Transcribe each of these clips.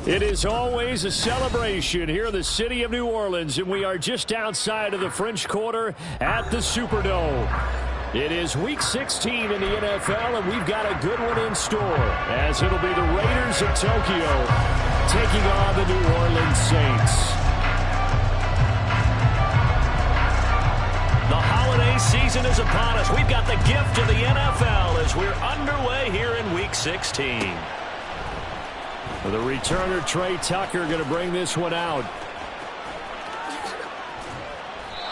It is always a celebration here in the city of New Orleans, and we are just outside of the French Quarter at the Superdome. It is Week 16 in the NFL, and we've got a good one in store, as it'll be the Raiders of Tokyo taking on the New Orleans Saints. The holiday season is upon us. We've got the gift of the NFL as we're underway here in Week 16. The returner, Trey Tucker, going to bring this one out.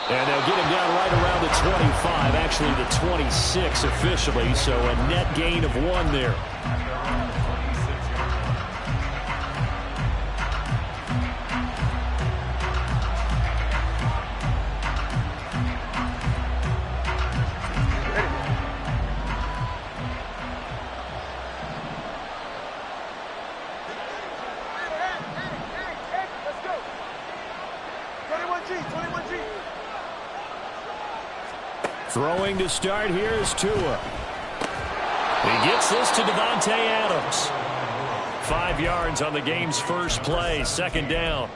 And they'll get him down right around the 25, actually the 26 officially, so a net gain of 1 there. Throwing to start here is Tua. He gets this to Davante Adams. 5 yards on the game's first play, second down.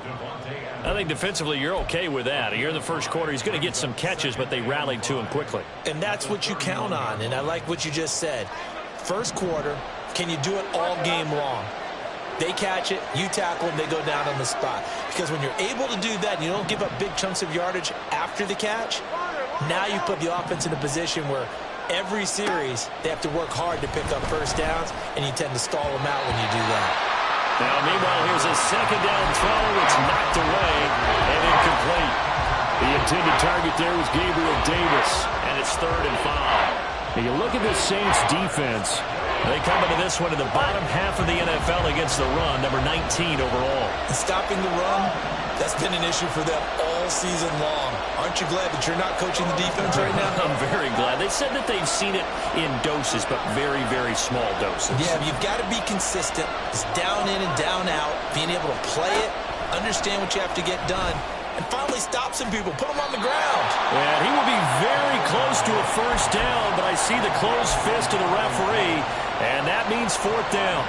I think defensively you're okay with that. Here in the first quarter, he's going to get some catches, but they rallied to him quickly. And that's what you count on, and I like what you just said. First quarter, can you do it all game long? They catch it, you tackle them, they go down on the spot. Because when you're able to do that and you don't give up big chunks of yardage after the catch, now you put the offense in a position where every series they have to work hard to pick up first downs, and you tend to stall them out when you do that. Now, meanwhile, here's a second down throw. It's knocked away and incomplete. The intended target there was Gabriel Davis, and it's 3rd and 5. Now, you look at this Saints defense. They come into this one in the bottom half of the NFL against the run, number 19 overall. And stopping the run, that's been an issue for them all season long. Aren't you glad that you're not coaching the defense right now? I'm very glad. They said that they've seen it in doses, but very, very small doses. Yeah, you've got to be consistent. It's down in and down out, being able to play it, understand what you have to get done, and finally stop some people, put them on the ground. And he will be very close to a first down, but I see the closed fist of the referee, and that means 4th down.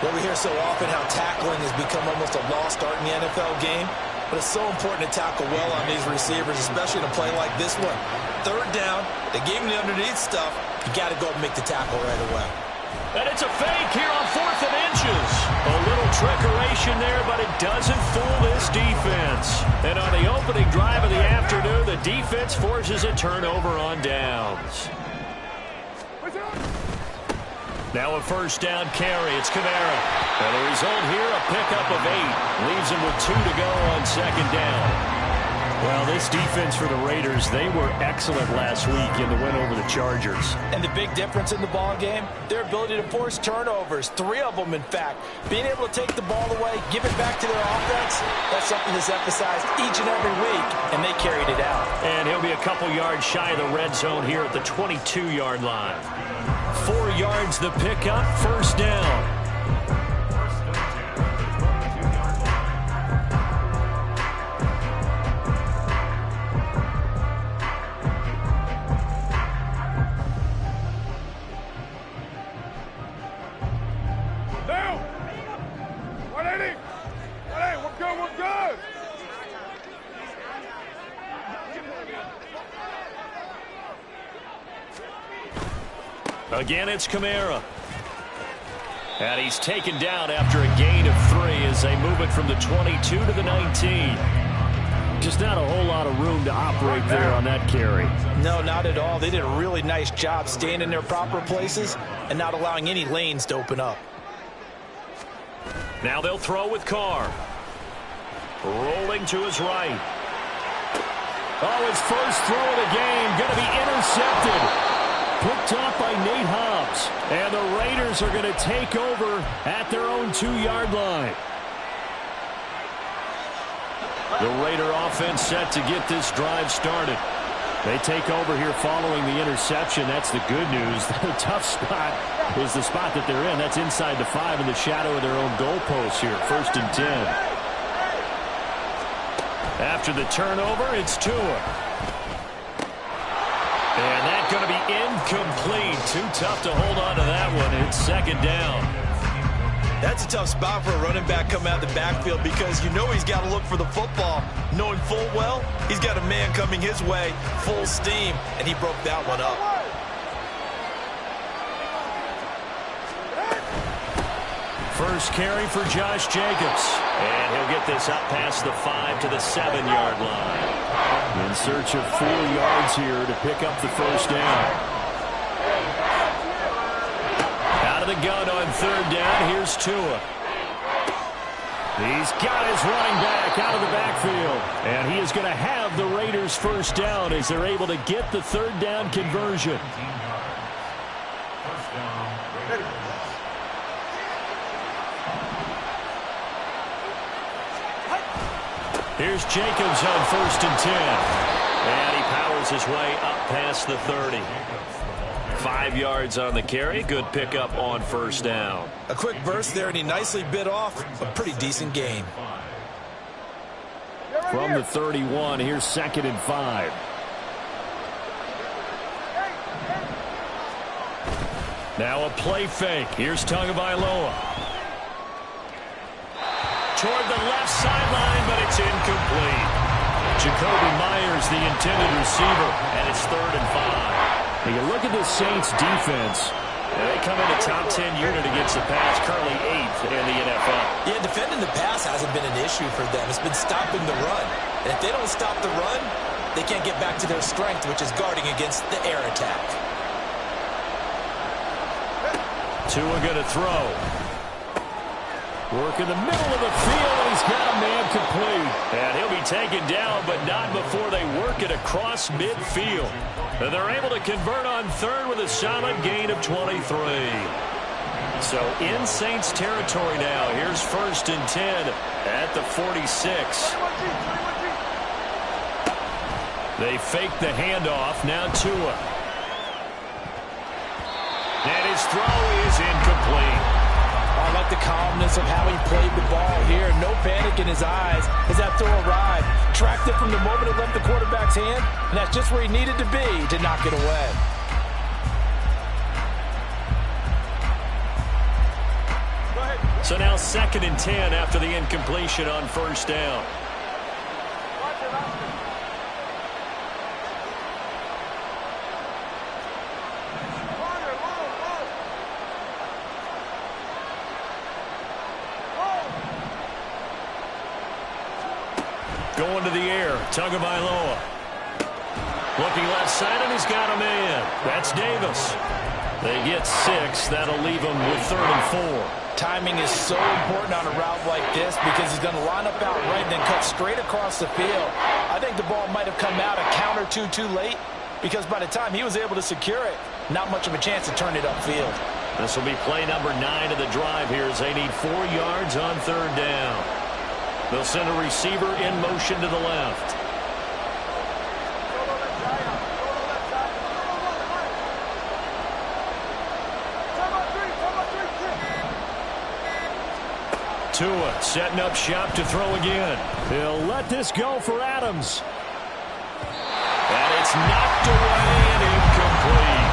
Well, we hear so often how tackling has become almost a lost art in the NFL game, but it's so important to tackle well on these receivers, especially in a play like this one. 3rd down, they gave him the underneath stuff. You got to go and make the tackle right away. And it's a fake here on 4th and inches. A little trickeration there, but it doesn't fool this defense. And on the opening drive of the afternoon, the defense forces a turnover on downs. Now a first down carry. It's Kamara. And the result here, a pickup of 8. Leaves him with 2 to go on second down. Well, this defense for the Raiders, they were excellent last week in the win over the Chargers. And the big difference in the ball game, their ability to force turnovers, 3 of them, in fact. Being able to take the ball away, give it back to their offense, that's something that's emphasized each and every week, and they carried it out. And he'll be a couple yards shy of the red zone here at the 22-yard line. 4 yards the pickup, first down. Again, it's Kamara. And he's taken down after a gain of 3 as they move it from the 22 to the 19. Just not a whole lot of room to operate there on that carry. No, not at all. They did a really nice job staying in their proper places and not allowing any lanes to open up. Now they'll throw with Carr. Rolling to his right. Oh, his first throw of the game going to be intercepted. Picked off by Nate Hobbs. And the Raiders are going to take over at their own 2-yard line. The Raider offense set to get this drive started. They take over here following the interception. That's the good news. The tough spot is the spot that they're in. That's inside the 5 in the shadow of their own goalpost here. 1st and 10. After the turnover, it's Tua. And that's going to be incomplete. Too tough to hold on to that one. It's 2nd down. That's a tough spot for a running back coming out of the backfield because you know he's got to look for the football, knowing full well he's got a man coming his way, full steam, and he broke that one up. First carry for Josh Jacobs. And he'll get this up past the 5 to the 7-yard line. In search of 4 yards here to pick up the first down. Out of the gun on third down, here's Tua. He's got his running back out of the backfield. And he is going to have the Raiders first down as they're able to get the third down conversion. Here's Jacobs on first and 10. And he powers his way up past the 30. 5 yards on the carry. Good pickup on first down. A quick burst there, and he nicely bit off a pretty decent gain. From the 31, here's 2nd and 5. Now a play fake. Here's Tagovailoa. Toward the left sideline, but it's incomplete. Jacoby Myers, the intended receiver, and it's 3rd and 5. Now you look at the Saints defense. They come in a top 10 unit against the pass, currently 8th in the NFL. Yeah, defending the pass hasn't been an issue for them. It's been stopping the run. And if they don't stop the run, they can't get back to their strength, which is guarding against the air attack. Tua going to throw. Work in the middle of the field, and he's got a man complete. And he'll be taken down, but not before they work it across midfield. And they're able to convert on third with a solid gain of 23. So in Saints territory now. Here's 1st and 10 at the 46. They fake the handoff. Now Tua. And his throw is incomplete. I like the calmness of how he played the ball here. No panic in his eyes as that throw arrived. Tracked it from the moment it left the quarterback's hand, and that's just where he needed to be to knock it away. So now 2nd and 10 after the incompletion on first down. Going to the air, Tagovailoa. Looking left side, and he's got a man. That's Davis. They get 6. That'll leave them with 3rd and 4. Timing is so important on a route like this because he's going to line up out right and then cut straight across the field. I think the ball might have come out a count or two too late because by the time he was able to secure it, not much of a chance to turn it upfield. This will be play number 9 of the drive here as they need 4 yards on third down. They'll send a receiver in motion to the left. Tua setting up shop to throw again. He'll let this go for Adams. And it's knocked away and incomplete.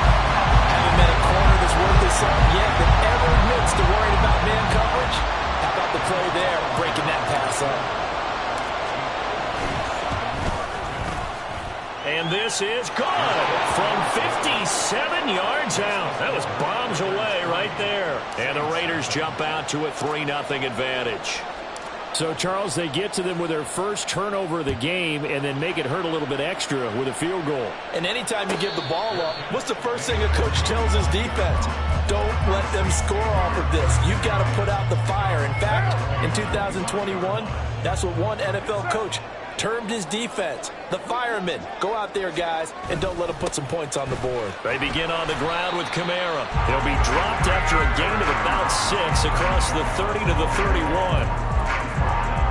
Haven't met a corner that's worth his salt yet that ever admits to worrying about man coverage. How about the play there, breaking that pass up? And this is good from 57 yards out. That was bombs away right there. And the Raiders jump out to a 3-0 advantage. So, Charles, they get to them with their first turnover of the game and then make it hurt a little bit extra with a field goal. And anytime you give the ball up, what's the first thing a coach tells his defense? Don't let them score off of this. You've got to put out the fire. In fact, in 2021, that's what one NFL coach termed his defense, the firemen. Go out there, guys, and don't let them put some points on the board. They begin on the ground with Kamara. He'll be dropped after a gain of about 6 across the 30 to the 31.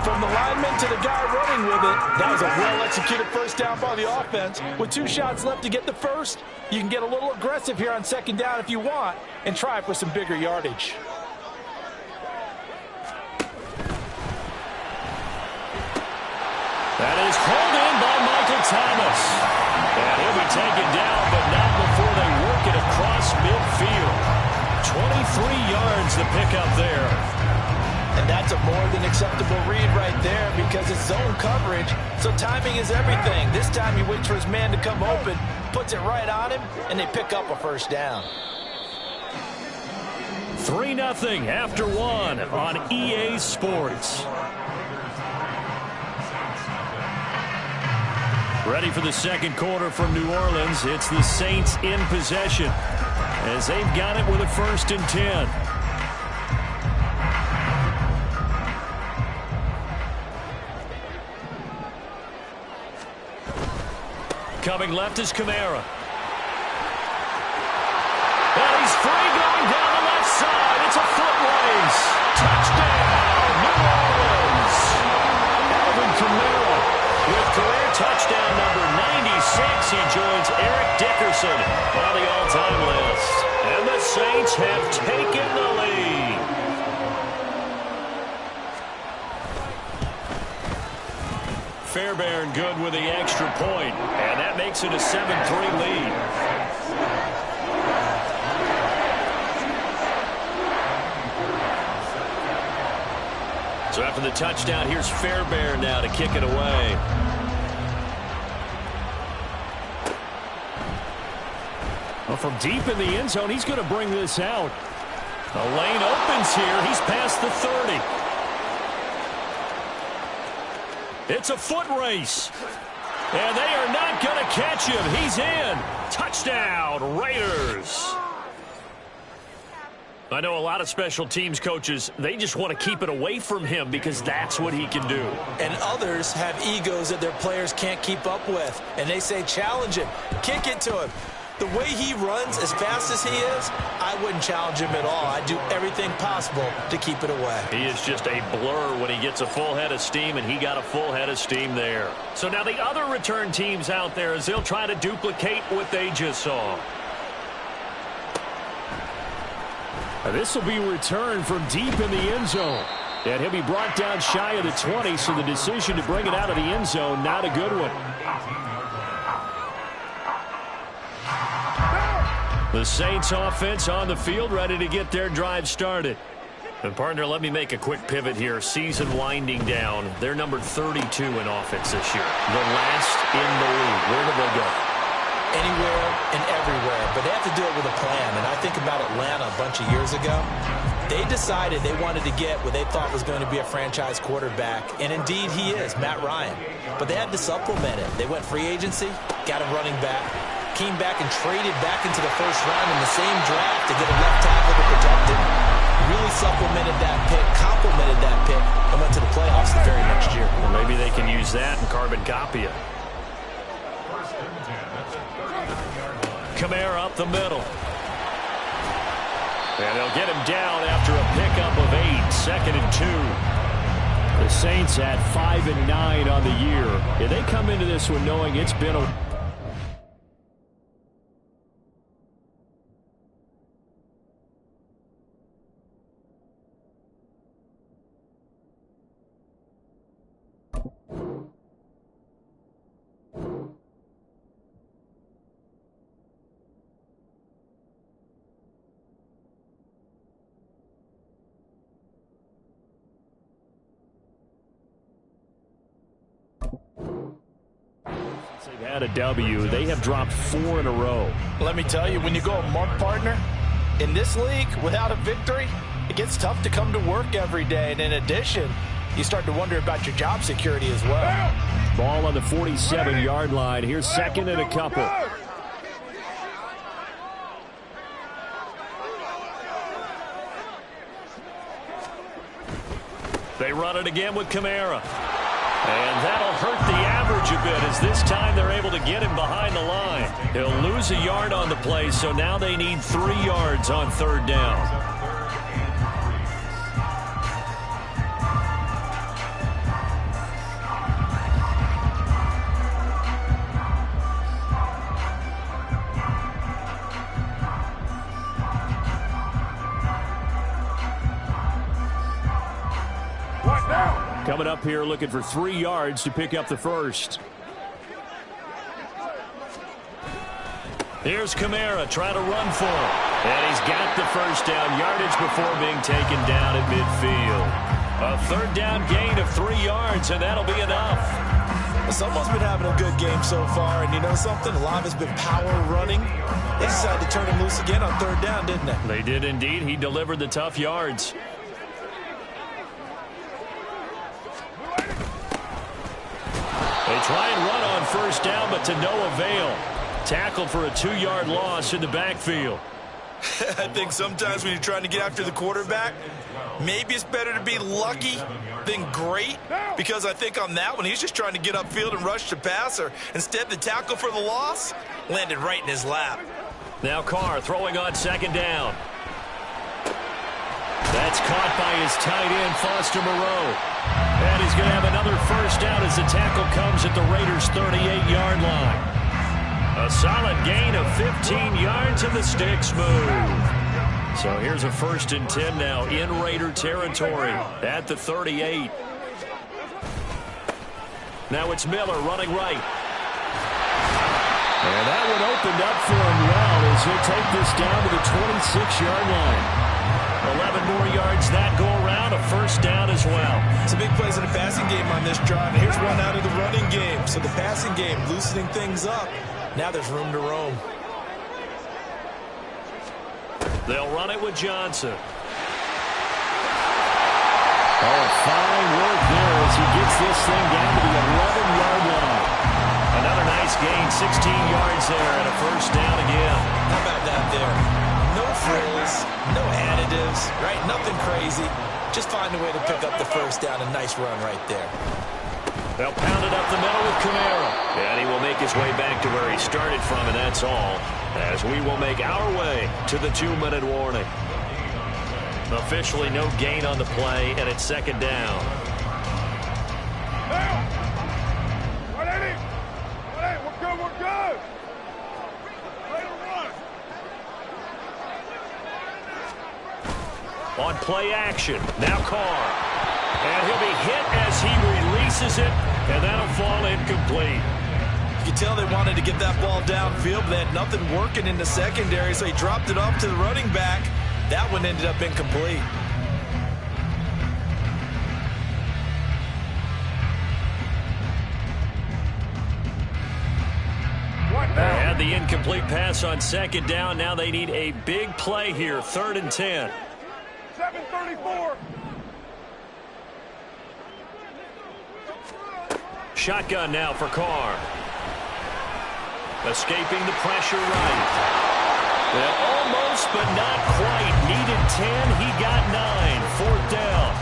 From the lineman to the guy running with it, that was a well-executed first down by the offense. With 2 shots left to get the first, you can get a little aggressive here on second down if you want and try for some bigger yardage. That is pulled in by Michael Thomas. And he'll be taken down, but not before they work it across midfield. 23 yards to pick up there. And that's a more than acceptable read right there because it's zone coverage, so timing is everything. This time he waits for his man to come open, puts it right on him, and they pick up a first down. 3-0 after one on EA Sports. Ready for the second quarter from New Orleans. It's the Saints in possession as they've got it with a 1st and 10. Coming left is Kamara. And he's free going down the left side. It's a foot race. Touchdown, New Orleans. Alvin Kamara with career touchdown number 96. He joins Eric Dickerson on the all-time list. And the Saints have taken the lead. Fairbairn good with the extra point, and that makes it a 7-3 lead. So after the touchdown, here's Fairbairn now to kick it away. Well, from deep in the end zone, he's going to bring this out. The lane opens here. He's past the 30. It's a foot race. And they are not going to catch him. He's in. Touchdown, Raiders. I know a lot of special teams coaches, they just want to keep it away from him because that's what he can do. And others have egos that their players can't keep up with. And they say, challenge him, kick it to him. The way he runs as fast as he is, I wouldn't challenge him at all. I'd do everything possible to keep it away. He is just a blur when he gets a full head of steam, and he got a full head of steam there. So now the other return teams out there as they'll try to duplicate what they just saw. This will be returned from deep in the end zone. And he'll be brought down shy of the 20, so the decision to bring it out of the end zone, not a good one. The Saints offense on the field, ready to get their drive started. And partner, let me make a quick pivot here. Season winding down. They're number 32 in offense this year. The last in the league. Where do they go? Anywhere and everywhere, but they have to do it with a plan. And I think about Atlanta a bunch of years ago. They decided they wanted to get what they thought was going to be a franchise quarterback, and indeed he is, Matt Ryan. But they had to supplement it. They went free agency, got a running back, came back and traded back into the first round in the same draft to get a left tackle to protect him. Really supplemented that pick, complemented that pick, and went to the playoffs the very next year. Well, maybe they can use that and carbon copy it. Kamara up the middle. And they'll get him down after a pickup of 8, 2nd and 2. The Saints at 5-9 on the year. And they come into this one knowing it's been a... They've had a W. They have dropped 4 in a row. Let me tell you, when you go a month, partner, in this league, without a victory, it gets tough to come to work every day. And in addition, you start to wonder about your job security as well. Ball on the 47-yard line. Here's 2nd and a couple. They run it again with Kamara. And that'll hurt the average a bit as this time they're able to get him behind the line. He'll lose a yard on the play, so now they need 3 yards on 3rd down. Coming up here looking for 3 yards to pick up the first. Here's Kamara trying to run for him. And he's got the first down, yardage before being taken down at midfield. A third down gain of 3 yards, and that'll be enough. Someone's been having a good game so far, and you know something? A lot has been power running. They decided to turn him loose again on third down, didn't they? They did indeed. He delivered the tough yards. They try and run on first down, but to no avail. Tackled for a 2-yard loss in the backfield. I think sometimes when you're trying to get after the quarterback, maybe it's better to be lucky than great, because I think on that one, he's just trying to get upfield and rush the passer. Instead, the tackle for the loss landed right in his lap. Now Carr throwing on second down. That's caught by his tight end, Foster Moreau. And he's going to have another first down as the tackle comes at the Raiders' 38-yard line. A solid gain of 15 yards, and the sticks move. So here's a 1st and 10 now in Raider territory at the 38. Now it's Miller running right. And that one opened up for him well as he'll take this down to the 26-yard line. 11 more yards that go around, a first down as well. Some big plays in the passing game on this drive. And here's one out of the running game. So the passing game loosening things up. Now there's room to roam. They'll run it with Johnson. Oh, fine work there as he gets this thing down to the 11-yard line. Another nice gain, 16 yards there, and a first down again. How about that there? No frills, no additives, right? Nothing crazy. Just find a way to pick up the first down. A nice run right there. They'll pound it up the middle with Kamara. And he will make his way back to where he started from, and that's all. As we will make our way to the 2-minute warning. Officially no gain on the play, and it's second down. We're good, we're good. Let him run. On play action, now Carr. And he'll be hit as he releases it, and that'll fall incomplete. You can tell they wanted to get that ball downfield, but they had nothing working in the secondary, so he dropped it off to the running back. That one ended up incomplete. They had the incomplete pass on second down. Now they need a big play here, 3rd and 10. 7:34. Shotgun now for Carr. Escaping the pressure right. Well, almost, but not quite. Needed 10. He got 9. 4th down.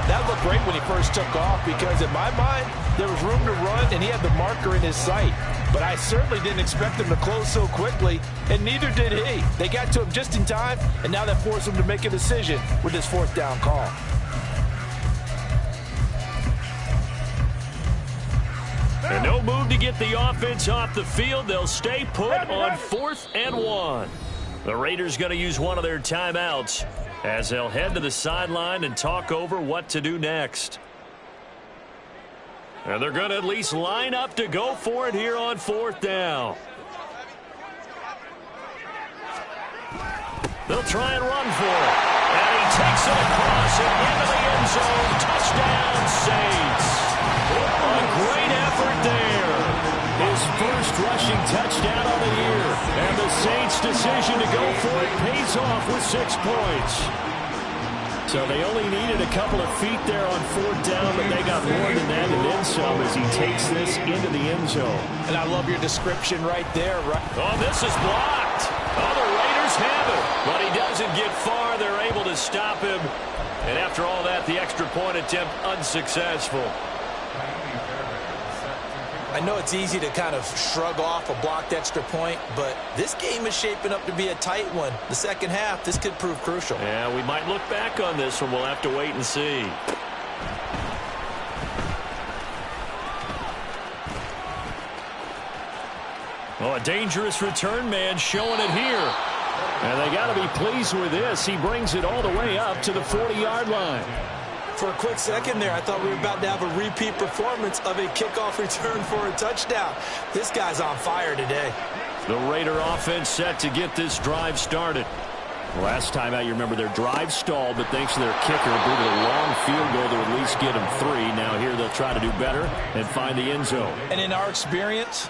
That looked great when he first took off because, in my mind, there was room to run, and he had the marker in his sight. But I certainly didn't expect him to close so quickly, and neither did he. They got to him just in time, and now that forced him to make a decision with this 4th down call. And no move to get the offense off the field. They'll stay put on 4th and 1. The Raiders going to use one of their timeouts as they'll head to the sideline and talk over what to do next. And they're going to at least line up to go for it here on 4th down. They'll try and run for it. And he takes it across and into the end zone. Touchdown, Saints. A great effort there. His first rushing touchdown of the year. And the Saints' decision to go for it pays off with 6 points. So they only needed a couple of feet there on 4th down, but they got more than that and then some as he takes this into the end zone. And I love your description right there. Oh, this is blocked. Oh, the Raiders have it. But he doesn't get far. They're able to stop him. And after all that, the extra point attempt unsuccessful. I know it's easy to kind of shrug off a blocked extra point, but this game is shaping up to be a tight one. The second half, this could prove crucial. Yeah, we might look back on this one. We'll have to wait and see. Oh, a dangerous return man showing it here. And they got to be pleased with this. He brings it all the way up to the 40-yard line. For a quick second there, I thought we were about to have a repeat performance of a kickoff return for a touchdown. This guy's on fire today. The Raider offense set to get this drive started. Last time out, you remember their drive stalled, but thanks to their kicker, booted a long field goal to at least get them 3. Now here they'll try to do better and find the end zone. And in our experience,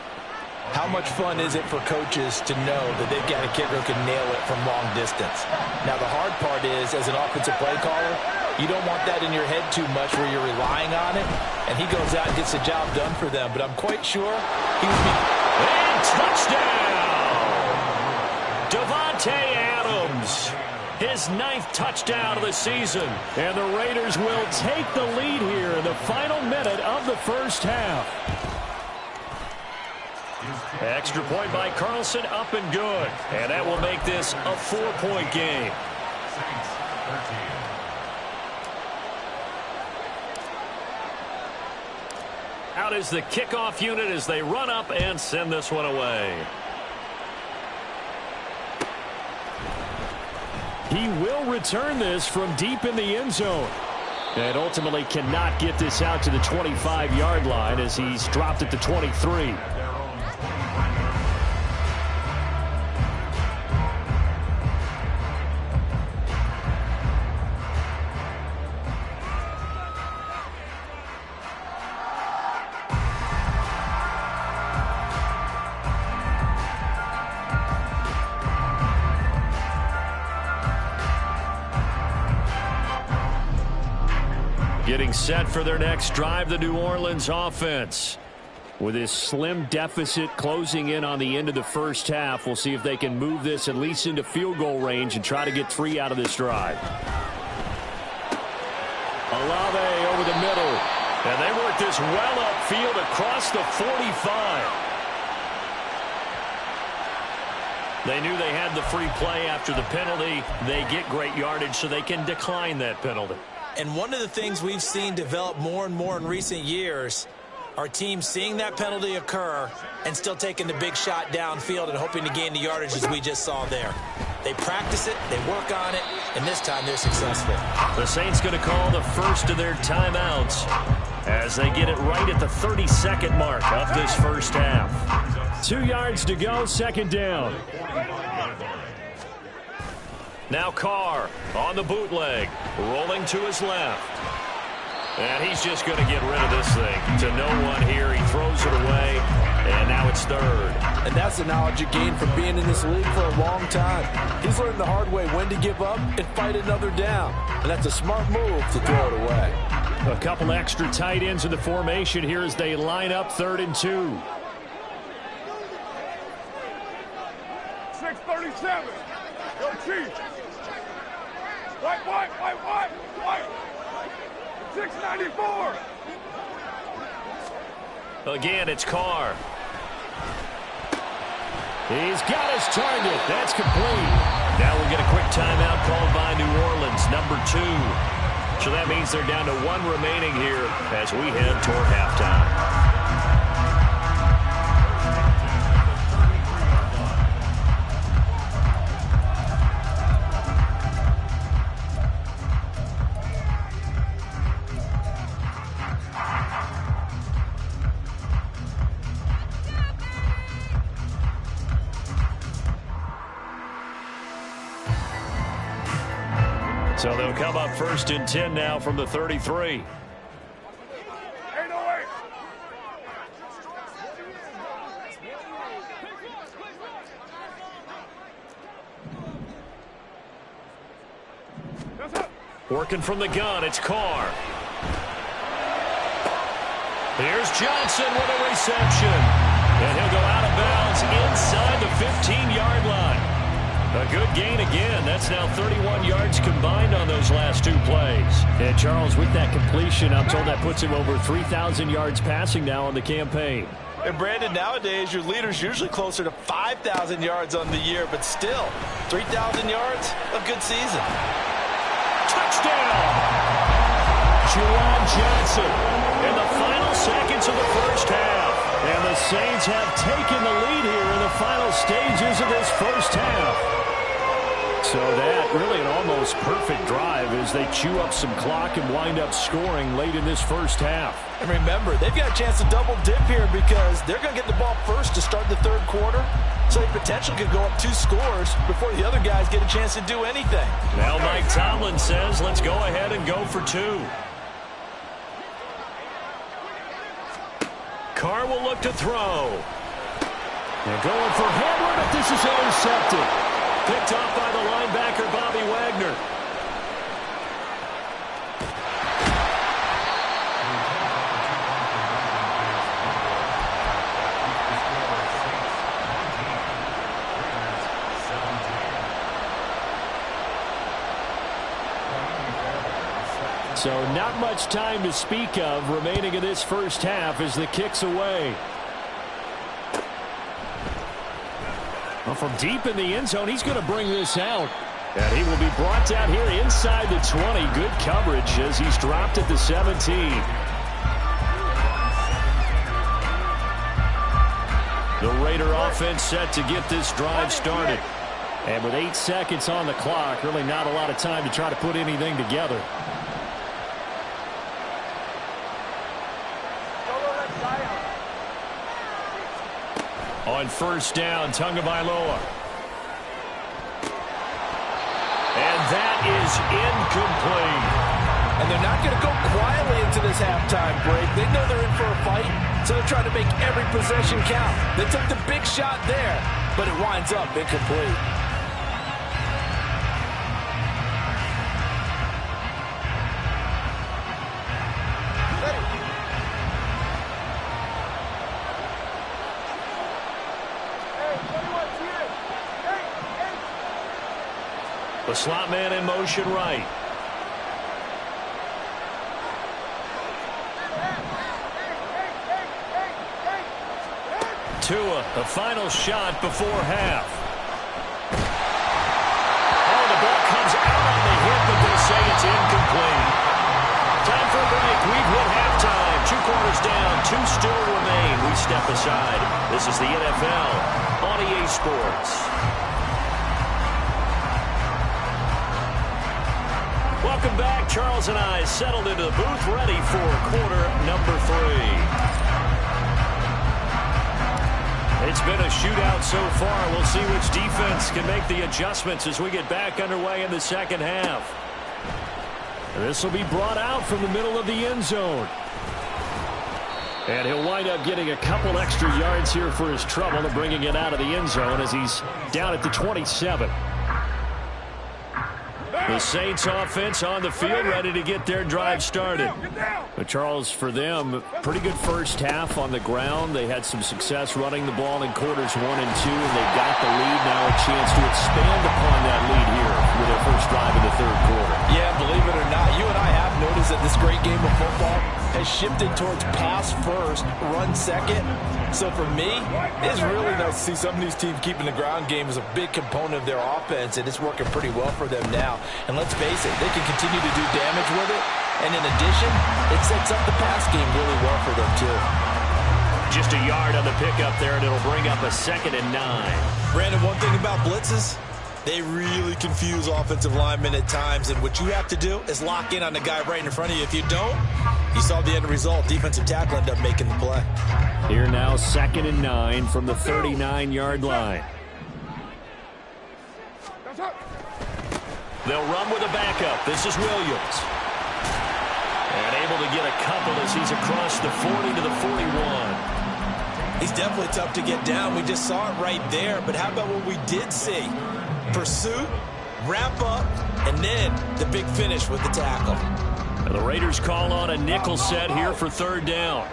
how much fun is it for coaches to know that they've got a kicker who can nail it from long distance? Now, the hard part is, as an offensive play caller, you don't want that in your head too much where you're relying on it, and he goes out and gets the job done for them. But I'm quite sure he was being... And touchdown! Davante Adams, his 9th touchdown of the season. And the Raiders will take the lead here in the final minute of the first half. Extra point by Carlson, up and good. And that will make this a 4-point game. Out is the kickoff unit as they run up and send this one away. He will return this from deep in the end zone. And ultimately cannot get this out to the 25-yard line as he's dropped at the 23. Getting set for their next drive, the New Orleans offense. With this slim deficit closing in on the end of the first half, we'll see if they can move this at least into field goal range and try to get 3 out of this drive. Olave over the middle. And they work this well upfield across the 45. They knew they had the free play after the penalty. They get great yardage so they can decline that penalty. And one of the things we've seen develop more and more in recent years are teams seeing that penalty occur and still taking the big shot downfield and hoping to gain the yardage as we just saw there. They practice it, they work on it, and this time they're successful. The Saints going to call the first of their timeouts as they get it right at the 32nd mark of this first half. 2 yards to go, second down. Now Carr on the bootleg, rolling to his left. And he's just going to get rid of this thing to no one here. He throws it away, and now it's third. And that's the knowledge you gain from being in this league for a long time. He's learned the hard way when to give up and fight another down. And that's a smart move to throw it away. A couple extra tight ends in the formation here as they line up 3rd and 2. 637. Yo, Chief. White. 694. Again, it's Carr. He's got his target. That's complete. Now we'll get a quick timeout called by New Orleans, number 2. So that means they're down to 1 remaining here as we head toward halftime. So they'll come up 1st and 10 now from the 33. 808. That's it. Working from the gun, it's Carr. Here's Johnson with a reception. And he'll go out of bounds inside the 15-yard line. A good gain again. That's now 31 yards combined on those last 2 plays. And Charles, with that completion, I'm told that puts him over 3,000 yards passing now on the campaign. And Brandon, nowadays your leader's usually closer to 5,000 yards on the year, but still, 3,000 yards, a good season. Touchdown! Juwan Johnson in the final seconds of the first half. And the Saints have taken the lead here in the final stages of this first half. So that really an almost perfect drive as they chew up some clock and wind up scoring late in this first half. And remember, they've got a chance to double dip here because they're going to get the ball first to start the 3rd quarter. So they potentially could go up 2 scores before the other guys get a chance to do anything. Now Mike Tomlin says, let's go ahead and go for 2. Carr will look to throw. They're going for Hamler, but this is intercepted. Picked off by the linebacker, Bobby Wagner. So not much time to speak of remaining in this first half as the kick's away. Well, from deep in the end zone, he's going to bring this out. And he will be brought down here inside the 20. Good coverage as he's dropped at the 17. The Raider offense set to get this drive started. And with 8 seconds on the clock, really not a lot of time to try to put anything together. On first down, Tagovailoa. And that is incomplete. And they're not going to go quietly into this halftime break. They know they're in for a fight, so they're trying to make every possession count. They took the big shot there, but it winds up incomplete. The slot man in motion right. Tua, the final shot before half. Oh, the ball comes out on the hit, but they say it's incomplete. Time for a break. We've hit halftime. 2 quarters down, 2 still remain. We step aside. This is the NFL on EA Sports. Welcome back. Charles and I settled into the booth, ready for quarter number 3. It's been a shootout so far. We'll see which defense can make the adjustments as we get back underway in the second half. And this will be brought out from the middle of the end zone. And he'll wind up getting a couple extra yards here for his trouble and bringing it out of the end zone as he's down at the 27. The Saints offense on the field, ready to get their drive started. But Charles, for them, pretty good first half on the ground. They had some success running the ball in quarters 1 and 2, and they got the lead. Now a chance to expand upon that lead here with their first drive in the third quarter. Yeah, believe it or not, you and I have noticed that this great game of football has shifted towards pass first, run second. So for me, it's really nice to see some of these teams keeping the ground game as a big component of their offense, and it's working pretty well for them now. And let's face it, they can continue to do damage with it. And in addition, it sets up the pass game really well for them, too. Just a yard on the pickup there, and it'll bring up a 2nd and 9. Brandon, one thing about blitzes, they really confuse offensive linemen at times. And what you have to do is lock in on the guy right in front of you. If you don't, you saw the end result. Defensive tackle ended up making the play. Here now, 2nd and 9 from the 39-yard line. They'll run with a backup. This is Williams. And able to get a couple as he's across the 40 to the 41. He's definitely tough to get down. We just saw it right there. But how about what we did see? Pursuit, wrap up, and then the big finish with the tackle. And the Raiders call on a nickel set here for 3rd down.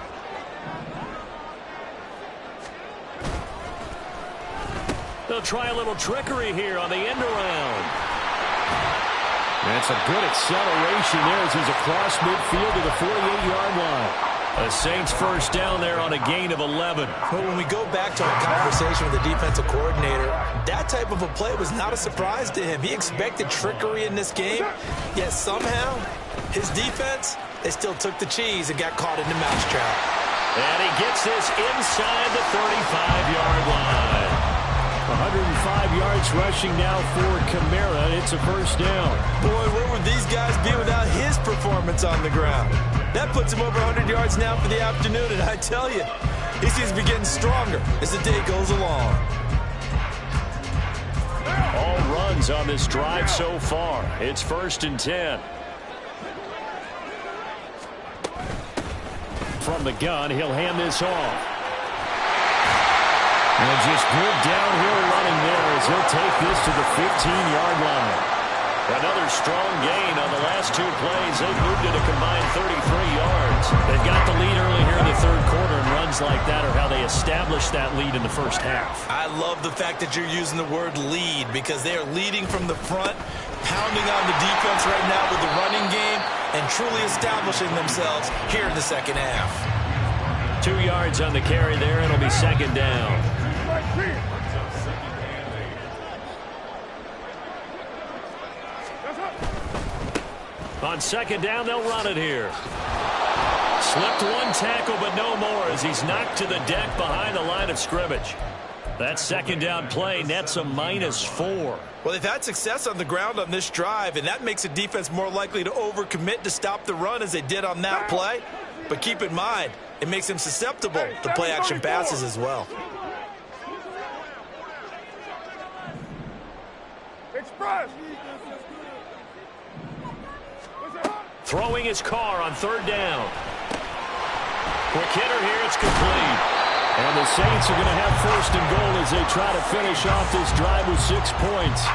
They'll try a little trickery here on the end around. That's a good acceleration there as he's across midfield to the 48-yard line. The Saints first down there on a gain of 11. But when we go back to our conversation with the defensive coordinator, that type of a play was not a surprise to him. He expected trickery in this game, yet somehow his defense, they still took the cheese and got caught in the mousetrap. And he gets this inside the 35-yard line. 105 yards rushing now for Kamara. It's a first down. Boy, where would these guys be without his performance on the ground? That puts him over 100 yards now for the afternoon, and I tell you, he seems to be getting stronger as the day goes along. runs on this drive so far. It's 1st and 10. From the gun, he'll hand this off. And just good downhill running there as he'll take this to the 15-yard line. Another strong gain on the last 2 plays. They've moved it a combined 33 yards. They've got the lead early here in the 3rd quarter, and runs like that are how they established that lead in the first half. I love the fact that you're using the word lead because they are leading from the front, pounding on the defense right now with the running game, and truly establishing themselves here in the second half. 2 yards on the carry there. It'll be 2nd down. On 2nd down, they'll run it here. Slipped 1 tackle, but no more as he's knocked to the deck behind the line of scrimmage. That 2nd down play nets a -4. Well, they've had success on the ground on this drive, and that makes the defense more likely to overcommit to stop the run as they did on that play. But keep in mind, it makes them susceptible to play-action passes as well. Express. Throwing his car on 3rd down. Quick hitter here, it's complete. And the Saints are going to have 1st and goal as they try to finish off this drive with 6 points.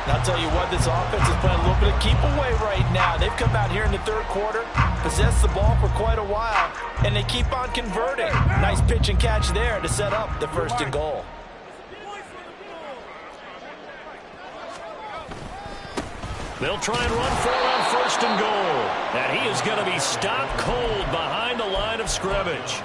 And I'll tell you what, this offense is playing a little bit of keep away right now. They've come out here in the 3rd quarter, possessed the ball for quite a while, and they keep on converting. Nice pitch and catch there to set up the 1st and goal. They'll try and run for it on 1st and goal. And he is going to be stopped cold behind the line of scrimmage.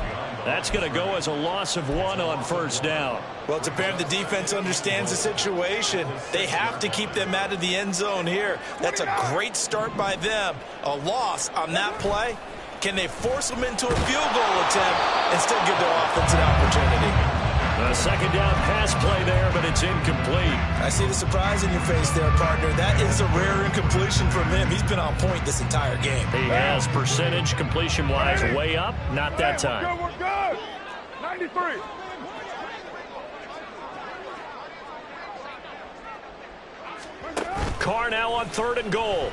That's going to go as a loss of 1 on 1st down. Well, it's apparent the defense understands the situation. They have to keep them out of the end zone here. That's a great start by them. A loss on that play. Can they force them into a field goal attempt and still give their offense an opportunity? A 2nd down pass play there, but it's incomplete. I see the surprise in your face there, partner. That is a rare incompletion from him. He's been on point this entire game. He has percentage completion-wise way up. Not that time. We're good. 93. Carr now on 3rd and goal.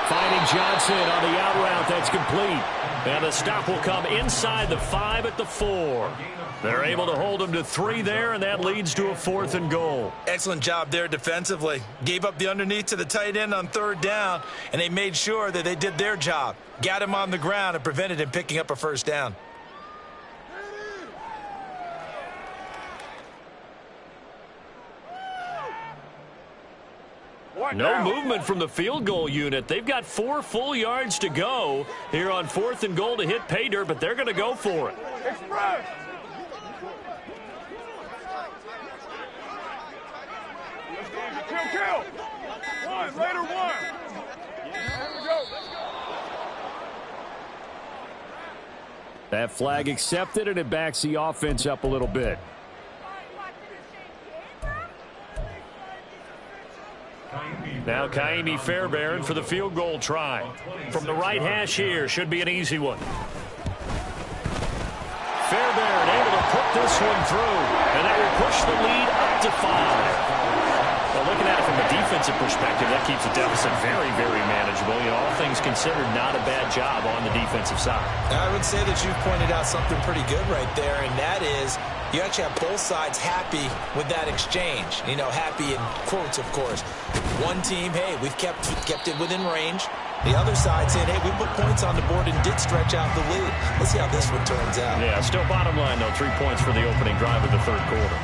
Finding Johnson on the out route. That's complete. And the stop will come inside the 5 at the 4. They're able to hold him to 3 there, and that leads to a 4th and goal. Excellent job there defensively. Gave up the underneath to the tight end on 3rd down, and they made sure that they did their job. Got him on the ground and prevented him picking up a 1st down. No movement from the field goal unit. They've got 4 full yards to go here on 4th and goal to hit pay dirt, but they're going to go for it. Express. Kill. 1, later 1. Here we go. That flag accepted, and it backs the offense up a little bit. Now Kaimi Fairbairn for the field goal try. From the right hash here, should be an easy one. Fairbairn able to put this one through, and that will push the lead up to 5. Well, looking at it from a defensive perspective, that keeps the deficit very, very manageable. You know, all things considered, not a bad job on the defensive side. I would say that you've pointed out something pretty good right there, and that is you actually have both sides happy with that exchange. You know, happy in quotes, of course. One team, hey, we've kept it within range. The other side saying, hey, we put points on the board and did stretch out the lead. Let's see how this one turns out. Yeah, still bottom line, though, 3 points for the opening drive of the 3rd quarter.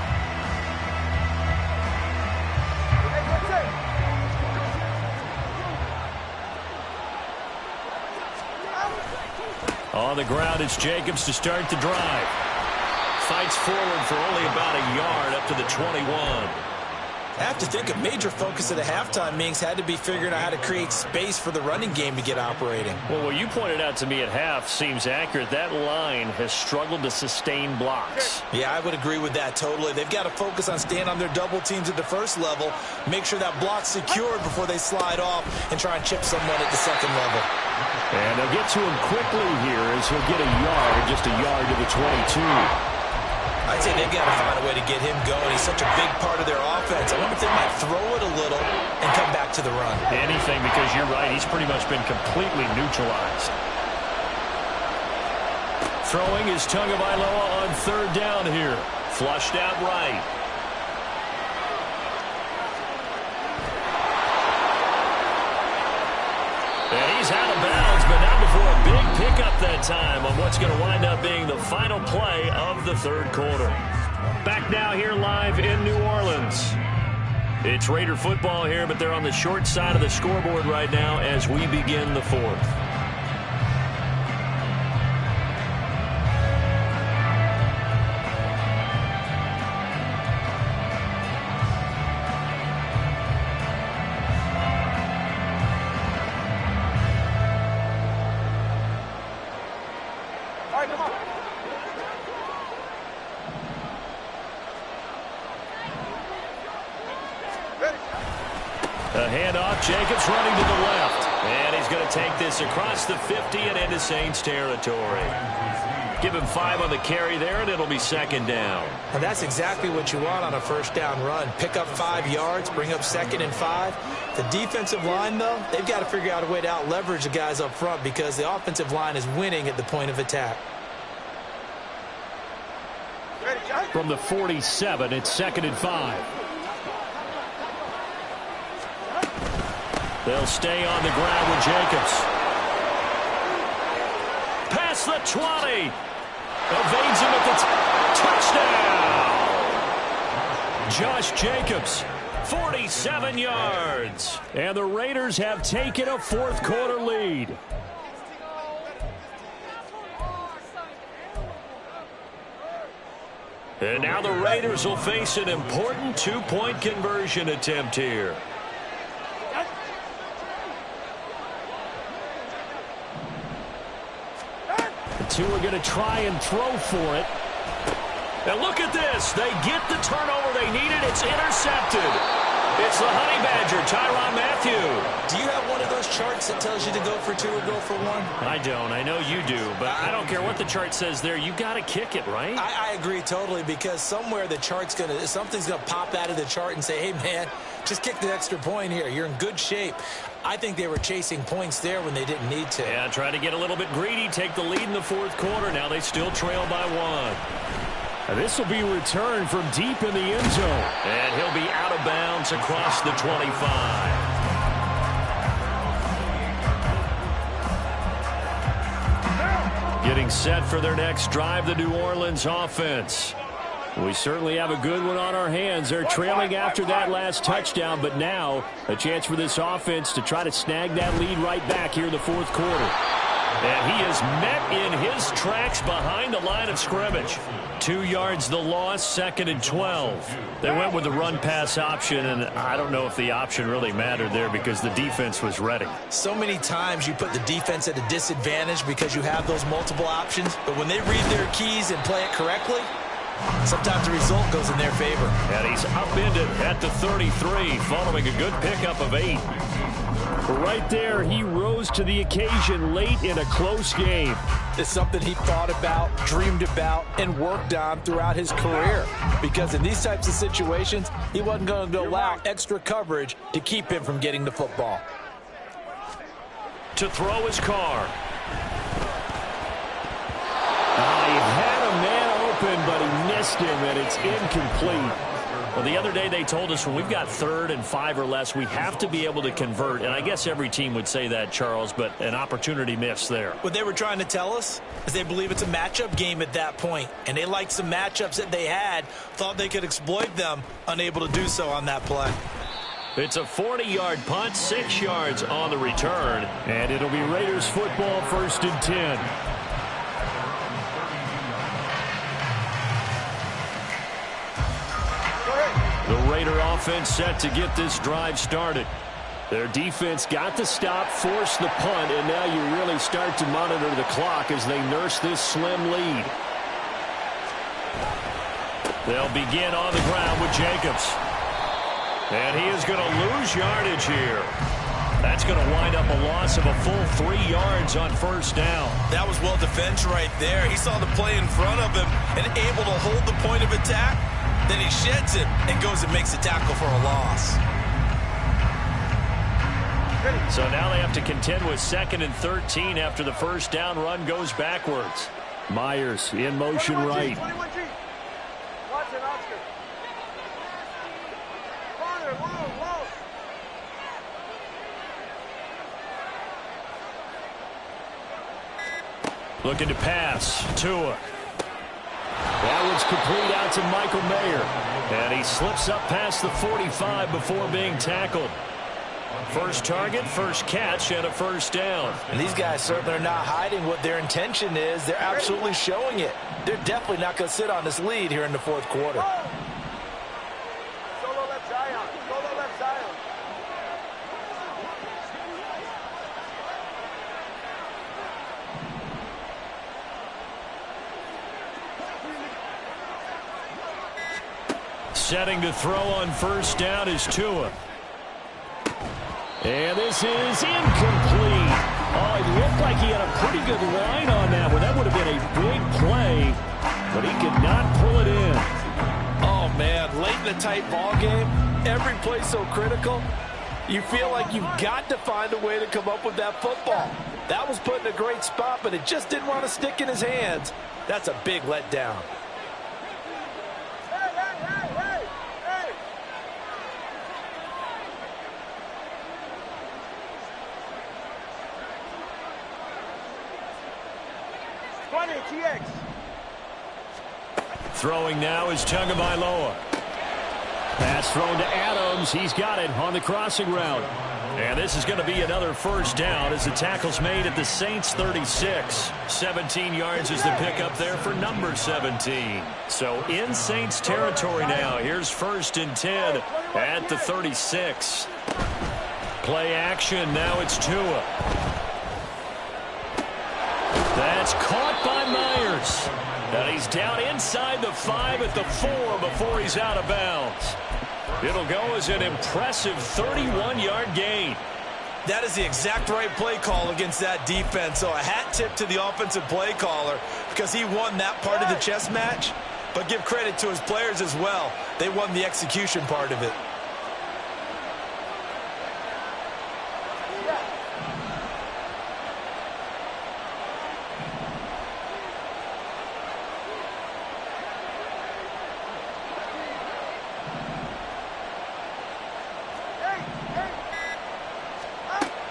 On the ground, it's Jacobs to start the drive. Fights forward for only about a yard up to the 21. I have to think a major focus of the halftime meetings had to be figuring out how to create space for the running game to get operating. Well, what you pointed out to me at half seems accurate. That line has struggled to sustain blocks. Yeah, I would agree with that totally. They've got to focus on staying on their double teams at the first level, make sure that block's secured before they slide off and try and chip someone at the second level. And they'll get to him quickly here as he'll get a yard, just a yard to the 22. I'd say they've got to find a way to get him going. He's such a big part of their offense. I wonder if they might throw it a little and come back to the run. Anything, because you're right. He's pretty much been completely neutralized. Throwing is Tagovailoa on third down here. Flushed out right. And he's out of bounds, but not before a big pickup that time on what's going to wind up being the final play of the third quarter. Back now here live in New Orleans. It's Raider football here, but they're on the short side of the scoreboard right now as we begin the fourth. A handoff, Jacobs running to the left. And he's going to take this across the 50 and into Saints territory. Give him 5 on the carry there, and it'll be second down. And that's exactly what you want on a first down run. Pick up 5 yards, bring up 2nd and 5. The defensive line, though, they've got to figure out a way to out-leverage the guys up front because the offensive line is winning at the point of attack. From the 47, it's 2nd and 5. They'll stay on the ground with Jacobs. Past the 20. Evades him at the touchdown. Josh Jacobs, 47 yards. And the Raiders have taken a fourth quarter lead. And now the Raiders will face an important 2-point conversion attempt here. The two are going to try and throw for it. And look at this. They get the turnover they needed. It's intercepted. It's the Honey Badger, Tyrann Mathieu. Do you have one of those charts that tells you to go for 2 or go for 1? I don't. I know you do, but I don't care what the chart says there. You got to kick it, right? I agree totally because somewhere the chart's something's going to pop out of the chart and say, hey, man, just kick the extra point here. You're in good shape. I think they were chasing points there when they didn't need to. Yeah, try to get a little bit greedy, take the lead in the fourth quarter. Now they still trail by 1. And this will be returned from deep in the end zone. And he'll be out of bounds across the 25. Getting set for their next drive, the New Orleans offense. We certainly have a good one on our hands. They're trailing after that last touchdown, but now a chance for this offense to try to snag that lead right back here in the fourth quarter. And he is met in his tracks behind the line of scrimmage. 2 yards the loss, 2nd and 12. They went with the run-pass option, and I don't know if the option really mattered there because the defense was ready. So many times you put the defense at a disadvantage because you have those multiple options, but when they read their keys and play it correctly, sometimes the result goes in their favor. And he's upended at the 33 following a good pickup of 8. Right there, he rose to the occasion late in a close game. It's something he thought about, dreamed about, and worked on throughout his career. Because in these types of situations, he wasn't going to allow extra coverage to keep him from getting the football. To throw his car. He had a man open, but he missed him, and it's incomplete. Well, the other day they told us when we've got 3rd and 5 or less, we have to be able to convert. And I guess every team would say that, Charles, but an opportunity missed there. What they were trying to tell us is they believe it's a matchup game at that point. And they liked some matchups that they had, thought they could exploit them, unable to do so on that play. It's a 40-yard punt, 6 yards on the return. And it'll be Raiders football, 1st and 10. The Raider offense set to get this drive started. Their defense got the stop, forced the punt, and now you really start to monitor the clock as they nurse this slim lead. They'll begin on the ground with Jacobs. And he is going to lose yardage here. That's going to wind up a loss of a full 3 yards on first down. That was well defended right there. He saw the play in front of him and able to hold the point of attack. Then he sheds it and goes and makes a tackle for a loss. So now they have to contend with 2nd and 13 after the first down run goes backwards. Myers in motion right. Looking to pass. Tua. That one's complete out to Michael Mayer. And he slips up past the 45 before being tackled. First target, first catch, and a first down. And these guys certainly are not hiding what their intention is. They're absolutely showing it. They're definitely not going to sit on this lead here in the fourth quarter. Solo left Zion. Solo left Zion. Setting to throw on first down is Tua. And this is incomplete. Oh, it looked like he had a pretty good line on that one. That would have been a big play, but he could not pull it in. Oh, man, late in the tight ball game, every play so critical, you feel like you've got to find a way to come up with that football. That was put in a great spot, but it just didn't want to stick in his hands. That's a big letdown. Throwing now is Tagovailoa. Pass thrown to Adams. He's got it on the crossing route. And this is going to be another first down as the tackle's made at the Saints 36. 17 yards is the pickup there for number 17. So in Saints territory now. Here's 1st and 10 at the 36. Play action. Now it's Tua. That's caught by Myers. And he's down inside the 5 at the 4 before he's out of bounds. It'll go as an impressive 31-yard gain. That is the exact right play call against that defense. So a hat tip to the offensive play caller because he won that part of the chess match. But give credit to his players as well. They won the execution part of it.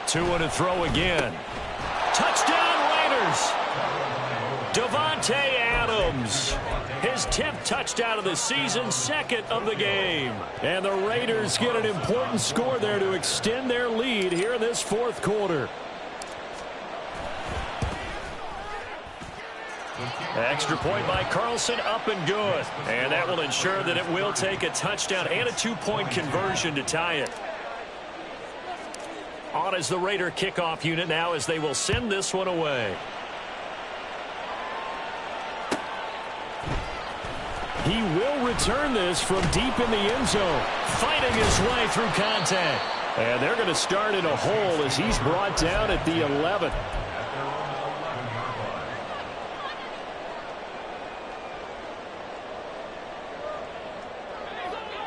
Tua to throw again. Touchdown Raiders. Davante Adams. His 10th touchdown of the season, 2nd of the game. And the Raiders get an important score there to extend their lead here in this 4th quarter. Extra point by Carlson, up and good. And that will ensure that it will take a touchdown and a 2-point conversion to tie it. On as the Raider kickoff unit now as they will send this one away. He will return this from deep in the end zone, fighting his way through contact. And they're going to start in a hole as he's brought down at the 11.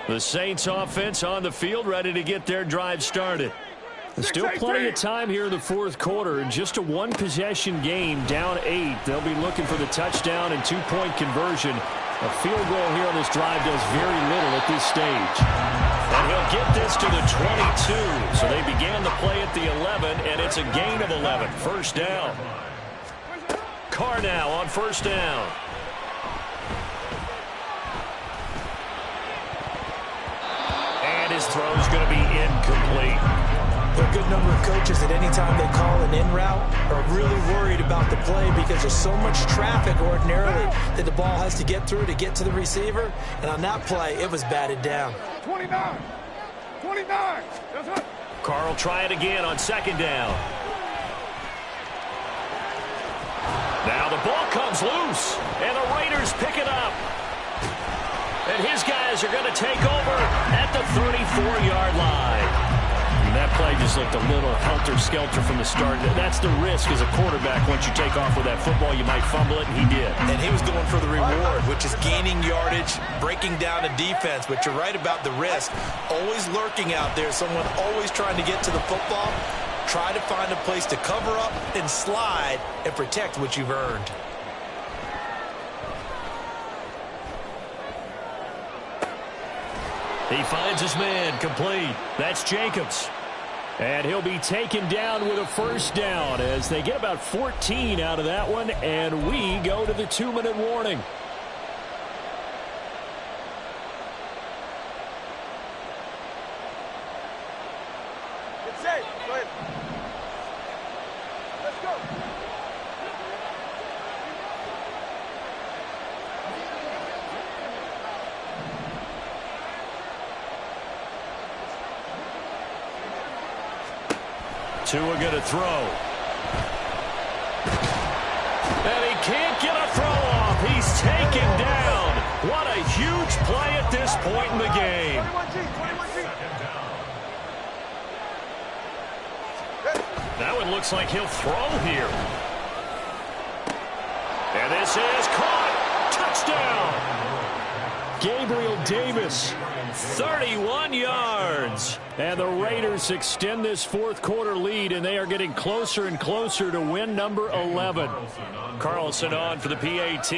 The Saints offense on the field ready to get their drive started. Still plenty of time here in the 4th quarter. In just a 1-possession game, down 8. They'll be looking for the touchdown and 2-point conversion. A field goal here on this drive does very little at this stage. And he'll get this to the 22. So they began the play at the 11, and it's a gain of 11. First down. Carr now on first down. And his throw's going to be incomplete. A good number of coaches at any time they call an in route are really worried about the play because there's so much traffic ordinarily that the ball has to get through to get to the receiver. And on that play, it was batted down. 29. 29. Carr will try it again on 2nd down. Now the ball comes loose, and the Raiders pick it up. And his guys are going to take over at the 34-yard line. That play just looked a little helter-skelter from the start. That's the risk as a quarterback. Once you take off with that football, you might fumble it, and he did. And he was going for the reward, which is gaining yardage, breaking down a defense. But you're right about the risk. Always lurking out there, someone always trying to get to the football. Try to find a place to cover up and slide and protect what you've earned. He finds his man complete. That's Jacobs. And he'll be taken down with a first down as they get about 14 out of that one, and we go to the 2-minute warning. Get safe. Go ahead. Let's go. Tua going to throw. And he can't get a throw off. He's taken down. What a huge play at this point in the game. 21G. That one looks like he'll throw here. And this is caught. Touchdown. Gabriel Davis, 31 yards. And the Raiders extend this fourth quarter lead, and they are getting closer and closer to win number 11. Carlson on for the PAT.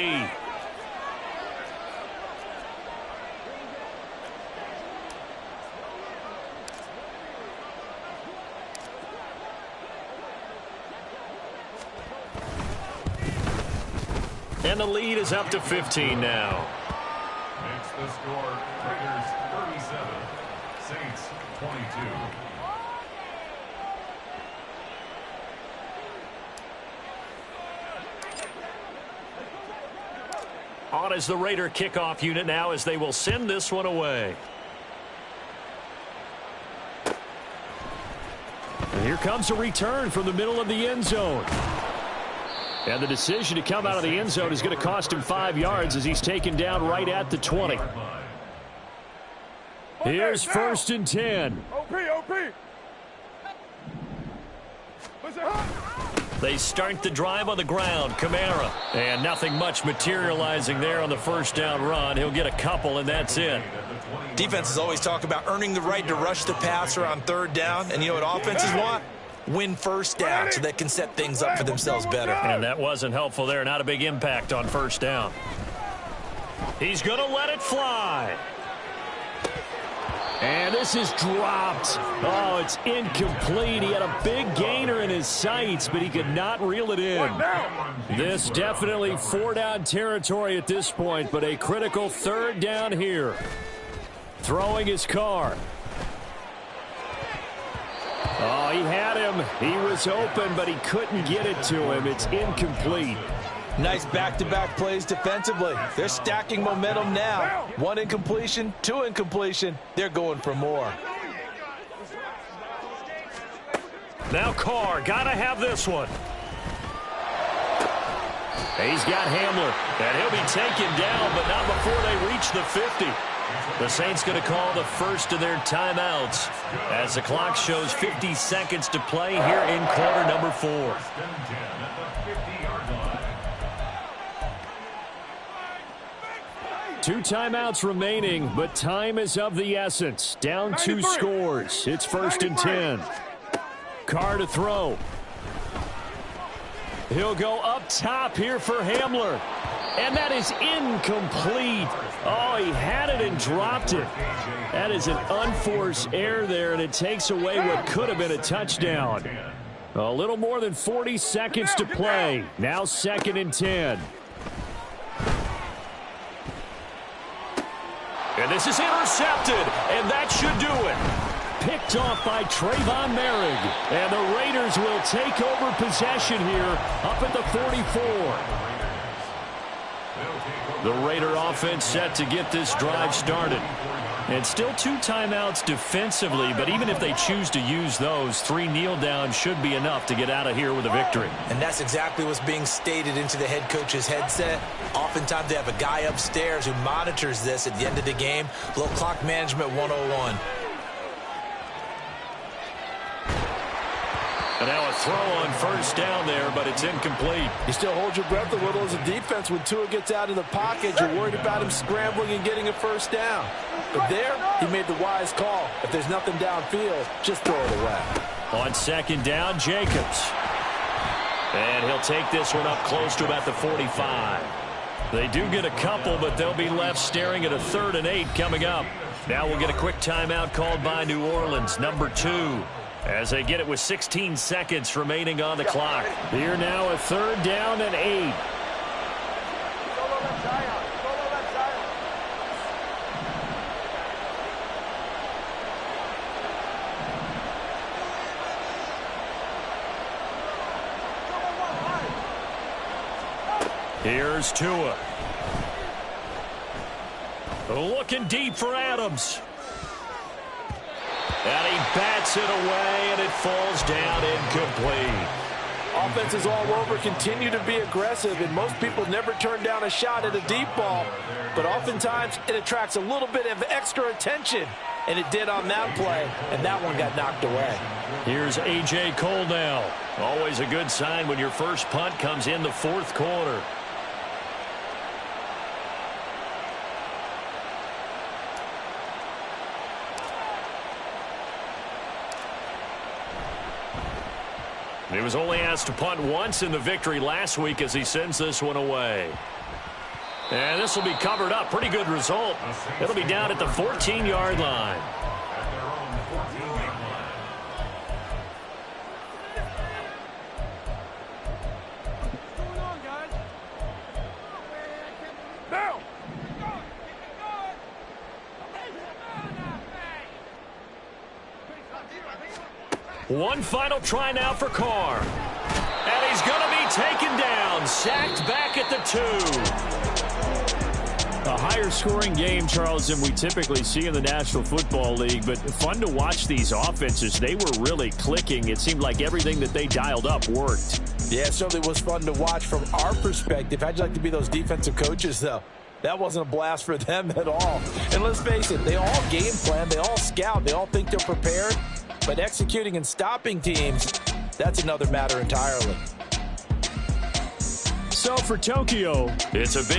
And the lead is up to 15 now. Makes the score Raiders 37, Saints 22. On is the Raider kickoff unit now as they will send this one away. And here comes a return from the middle of the end zone. And the decision to come out of the end zone is going to cost him 5 yards as he's taken down right at the 20. Here's 1st and 10. OP. They start the drive on the ground. Kamara. And nothing much materializing there on the first down run. He'll get a couple, and that's it. Defenses always talk about earning the right to rush the passer on 3rd down. And you know what offenses want? Win first down so they can set things up for themselves better. And that wasn't helpful there. Not a big impact on first down. He's going to let it fly. And this is dropped. Oh, it's incomplete. He had a big gainer in his sights, but he could not reel it in. This definitely 4-down territory at this point, but a critical 3rd down here. Throwing his car. Oh, he had him. He was open, but he couldn't get it to him. It's incomplete. Nice back-to-back plays defensively. They're stacking momentum now. 1 incompletion, 2 incompletion. They're going for more. Now Carr, gotta have this one. He's got Hamler, and he'll be taken down, but not before they reach the 50. The Saints going to call the first of their timeouts as the clock shows 50 seconds to play here in quarter number 4. 2 timeouts remaining, but time is of the essence. Down 2 scores. It's 1st and 10. Carr to throw. He'll go up top here for Hamler. And that is incomplete. Oh, he had it and dropped it. That is an unforced error there, and it takes away what could have been a touchdown. A little more than 40 seconds to play. Now 2nd and 10. And this is intercepted, and that should do it. Picked off by Trayvon Merrick. And the Raiders will take over possession here up at the 44. The Raider offense set to get this drive started. And still 2 timeouts defensively, but even if they choose to use those, 3 kneel downs should be enough to get out of here with a victory. And that's exactly what's being stated into the head coach's headset. Oftentimes they have a guy upstairs who monitors this at the end of the game. Little clock management 101. And now a throw on first down there, but it's incomplete. You still hold your breath a little as a defense. When Tua gets out of the pocket, you're worried about him scrambling and getting a first down. But there, he made the wise call. If there's nothing downfield, just throw it away. On second down, Jacobs. And he'll take this one up close to about the 45. They do get a couple, but they'll be left staring at a 3rd and 8 coming up. Now we'll get a quick timeout called by New Orleans, number 2. As they get it with 16 seconds remaining on the clock. Here now a 3rd down and 8. Here's Tua. Looking deep for Adams. And he bats it away, and it falls down incomplete. Offense is all over, continue to be aggressive, and most people never turn down a shot at a deep ball. But oftentimes, it attracts a little bit of extra attention, and it did on that play, and that one got knocked away. Here's A.J. Cole now. Always a good sign when your first punt comes in the 4th quarter. He was only asked to punt once in the victory last week as he sends this one away. And this will be covered up. Pretty good result. It'll be down at the 14-yard line. One final try now for Carr. And he's going to be taken down. Sacked back at the 2. A higher scoring game, Charles, than we typically see in the National Football League. But fun to watch these offenses. They were really clicking. It seemed like everything that they dialed up worked. Yeah, it certainly was fun to watch from our perspective. How'd you like to be those defensive coaches, though? That wasn't a blast for them at all. And let's face it, they all game plan. They all scout. They all think they're prepared. But executing and stopping teams, that's another matter entirely. So for Tokyo, it's a big